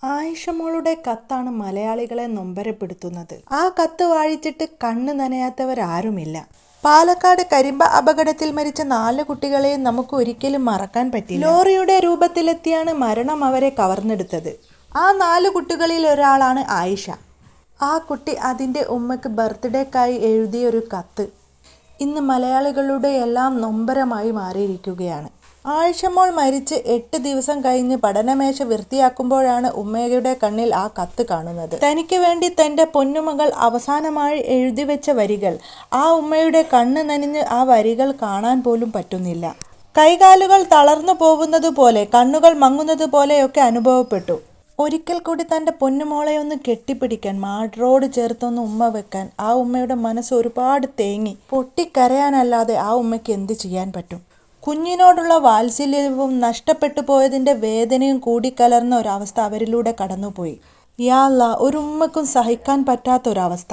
ആയിഷമോളുടെ കത്താണ് മലയാളികളെ നൊമ്പരപ്പെടുത്തുന്നത്. ആ കത്ത് വായിച്ചിട്ട് കണ്ണ് നനയാത്തവരാരുമില്ല. പാലക്കാട് കരിമ്പ അപകടത്തിൽ മരിച്ച 4 കുട്ടികളെയും നമുക്ക് ഒരിക്കലും മറക്കാൻ പറ്റില്ല. ലോറിയുടെ രൂപത്തിലെത്തിയാണ് മരണം അവരെ കവർന്നെടുത്തത്. ആ 4 കുട്ടികളിൽ ഒരാളാണ് ആയിഷ. ആ കുട്ടി അതിൻ്റെ ഉമ്മക്ക് ബർത്ത്ഡേക്കായി എഴുതിയ ഒരു കത്ത് ഇന്ന് മലയാളികളുടെ എല്ലാം നൊമ്പരമായി മാറിയിരിക്കുകയാണ്. ആയിഷമോൾ മരിച്ച് 8 ദിവസം കഴിഞ്ഞ് പഠനമേശ വൃത്തിയാക്കുമ്പോഴാണ് ഉമ്മയുടെ കണ്ണിൽ ആ കത്ത് കാണുന്നത്. തനിക്ക് വേണ്ടി തൻ്റെ പൊന്നുമകൾ അവസാനമായി എഴുതി വെച്ച വരികൾ. ആ ഉമ്മയുടെ കണ്ണ് നനഞ്ഞ് ആ വരികൾ കാണാൻ പോലും പറ്റുന്നില്ല. കൈകാലുകൾ തളർന്നു പോകുന്നത് പോലെ, കണ്ണുകൾ മങ്ങുന്നത് പോലെയൊക്കെ അനുഭവപ്പെട്ടു. ഒരിക്കൽ കൂടി തൻ്റെ പൊന്നുമോളെ ഒന്ന് കെട്ടിപ്പിടിക്കാൻ, മാഡ്രോട് ചേർത്തൊന്ന് ഉമ്മ വെക്കാൻ ആ ഉമ്മയുടെ മനസ്സ് ഒരുപാട് തേങ്ങി. പൊട്ടിക്കരയാനല്ലാതെ ആ ഉമ്മയ്ക്ക് എന്ത് ചെയ്യാൻ പറ്റും? കുഞ്ഞിനോടുള്ള വാത്സല്യവും നഷ്ടപ്പെട്ടു പോയതിൻ്റെ വേദനയും കൂടിക്കലർന്ന ഒരവസ്ഥ അവരിലൂടെ കടന്നുപോയി. യാ അല്ലാ, ഒരു ഉമ്മക്കും സഹിക്കാൻ പറ്റാത്തൊരവസ്ഥ.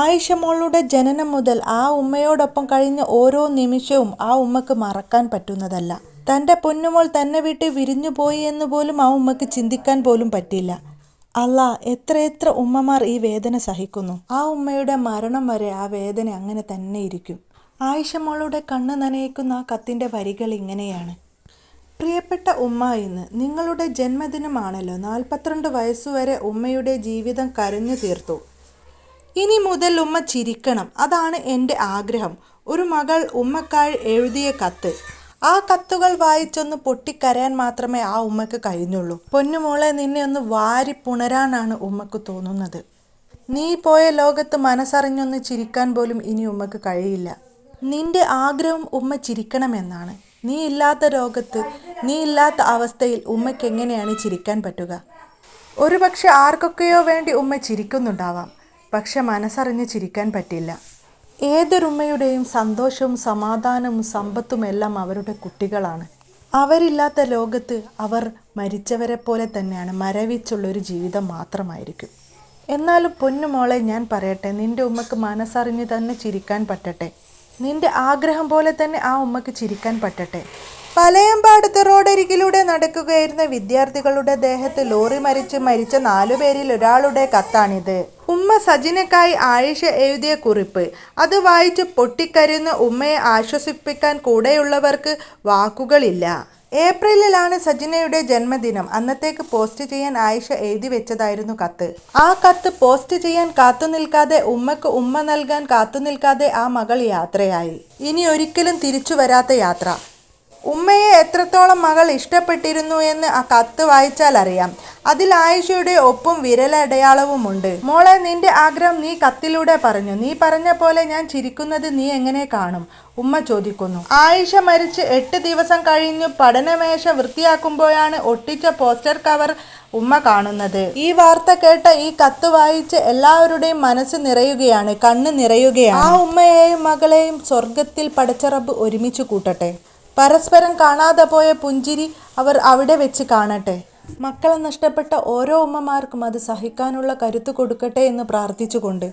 ആയിഷമോളുടെ ജനനം മുതൽ ആ ഉമ്മയോടൊപ്പം കഴിഞ്ഞ ഓരോ നിമിഷവും ആ ഉമ്മക്ക് മറക്കാൻ പറ്റുന്നതല്ല. തൻ്റെ പൊന്നുമോൾ തന്നെ വിട്ട് വിരിഞ്ഞുപോയി എന്ന് പോലും ആ ഉമ്മക്ക് ചിന്തിക്കാൻ പോലും പറ്റില്ല. അല്ലാ, എത്രയെത്ര ഉമ്മമാർ ഈ വേദന സഹിക്കുന്നു. ആ ഉമ്മയുടെ മരണം വരെ ആ വേദന അങ്ങനെ തന്നെ ഇരിക്കും. ആയിഷമോളുടെ കണ്ണ് നനയിക്കുന്ന ആ കത്തിൻ്റെ വരികൾ ഇങ്ങനെയാണ്. പ്രിയപ്പെട്ട ഉമ്മ, ഇന്ന് നിങ്ങളുടെ ജന്മദിനമാണല്ലോ. 42 വയസ്സുവരെ ഉമ്മയുടെ ജീവിതം കരഞ്ഞു തീർത്തു. ഇനി മുതൽ ഉമ്മ ചിരിക്കണം, അതാണ് എൻ്റെ ആഗ്രഹം. ഒരു മകൾ ഉമ്മക്കായി എഴുതിയ കത്ത്. ആ കത്തുകൾ വായിച്ചൊന്ന് പൊട്ടിക്കരയാൻ മാത്രമേ ആ ഉമ്മക്ക് കഴിഞ്ഞുള്ളൂ. പൊന്നുമോളെ, നിന്നെ ഒന്ന് വാരി പുണരാനാണ് ഉമ്മക്ക് തോന്നുന്നത്. നീ പോയ ലോകത്ത് മനസ്സറിഞ്ഞൊന്ന് ചിരിക്കാൻ പോലും ഇനി ഉമ്മക്ക് കഴിയില്ല. നിന്റെ ആഗ്രഹം ഉമ്മ ചിരിക്കണമെന്നാണ്. നീ ഇല്ലാത്ത ലോകത്ത്, നീ ഇല്ലാത്ത അവസ്ഥയിൽ ഉമ്മയ്ക്ക് എങ്ങനെയാണ് ചിരിക്കാൻ പറ്റുക? ഒരുപക്ഷെ ആർക്കൊക്കെയോ വേണ്ടി ഉമ്മ ചിരിക്കുന്നുണ്ടാവാം, പക്ഷെ മനസ്സറിഞ്ഞ് ചിരിക്കാൻ പറ്റില്ല. ഏതൊരുമ്മയുടെയും സന്തോഷവും സമാധാനവും സമ്പത്തുമെല്ലാം അവരുടെ കുട്ടികളാണ്. അവരില്ലാത്ത ലോകത്ത് അവർ മരിച്ചവരെ പോലെ തന്നെയാണ്. മരവിച്ചുള്ളൊരു ജീവിതം മാത്രമായിരിക്കും. എന്നാലും പൊന്നുമോളെ, ഞാൻ പറയട്ടെ, നിന്റെ ഉമ്മക്ക് മനസ്സറിഞ്ഞ് തന്നെ ചിരിക്കാൻ പറ്റട്ടെ. നിന്റെ ആഗ്രഹം പോലെ തന്നെ ആ ഉമ്മക്ക് ചിരിക്കാൻ പറ്റട്ടെ. പലയമ്പാടത്ത് റോഡരികിലൂടെ നടക്കുകയായിരുന്ന വിദ്യാർത്ഥികളുടെ ദേഹത്ത് ലോറി മരിച്ച 4 പേരിൽ ഒരാളുടെ കത്താണിത്. ഉമ്മ സജിനയ്ക്കായി ആയിഷ എഴുതിയ കുറിപ്പ്. അത് വായിച്ച് പൊട്ടിക്കരയുന്ന ഉമ്മയെ ആശ്വസിപ്പിക്കാൻ കൂടെയുള്ളവർക്ക് വാക്കുകളില്ല. ഏപ്രിലിലാണ് സജിനയുടെ ജന്മദിനം. അന്നത്തേക്ക് പോസ്റ്റ് ചെയ്യാൻ ആയിഷ എഴുതി വെച്ചതായിരുന്നു കത്ത്. ആ കത്ത് പോസ്റ്റ് ചെയ്യാൻ കാത്തുനിൽക്കാതെ, ഉമ്മക്ക് ഉമ്മ നൽകാൻ കാത്തുനിൽക്കാതെ ആ മകൾ യാത്രയായി. ഇനി ഒരിക്കലും തിരിച്ചു വരാത്ത യാത്ര. ഉമ്മയെ എത്രത്തോളം മകൾ ഇഷ്ടപ്പെട്ടിരുന്നു എന്ന് ആ കത്ത് വായിച്ചാൽ അറിയാം. അതിൽ ആയിഷയുടെ ഒപ്പും വിരലടയാളവുമുണ്ട്. മോളെ, നിന്റെ ആഗ്രഹം നീ കത്തിലൂടെ പറഞ്ഞു. നീ പറഞ്ഞ പോലെ ഞാൻ ചിരിക്കുന്നത് നീ എങ്ങനെ കാണും? ഉമ്മ ചോദിക്കുന്നു. ആയിഷ മരിച്ച് 8 ദിവസം കഴിഞ്ഞു പഠനമേശ വൃത്തിയാക്കുമ്പോഴാണ് ഒട്ടിച്ച പോസ്റ്റർ കവർ ഉമ്മ കാണുന്നത്. ഈ വാർത്ത കേട്ട, ഈ കത്ത് വായിച്ച് എല്ലാവരുടെയും മനസ്സ് നിറയുകയാണ്, കണ്ണ് നിറയുകയാണ്. ആ ഉമ്മയെയും മകളെയും സ്വർഗത്തിൽ പടച്ച റബ്ബ് ഒരുമിച്ച് കൂട്ടട്ടെ. പരസ്പരം കാണാതെ പോയ പുഞ്ചിരി അവർ അവിടെ വെച്ച് കാണട്ടെ. മക്കളെ നഷ്ടപ്പെട്ട ഓരോ ഉമ്മമാർക്കും അത് സഹിക്കാനുള്ള കരുത്ത് കൊടുക്കട്ടെ എന്ന് പ്രാർത്ഥിച്ചുകൊണ്ട്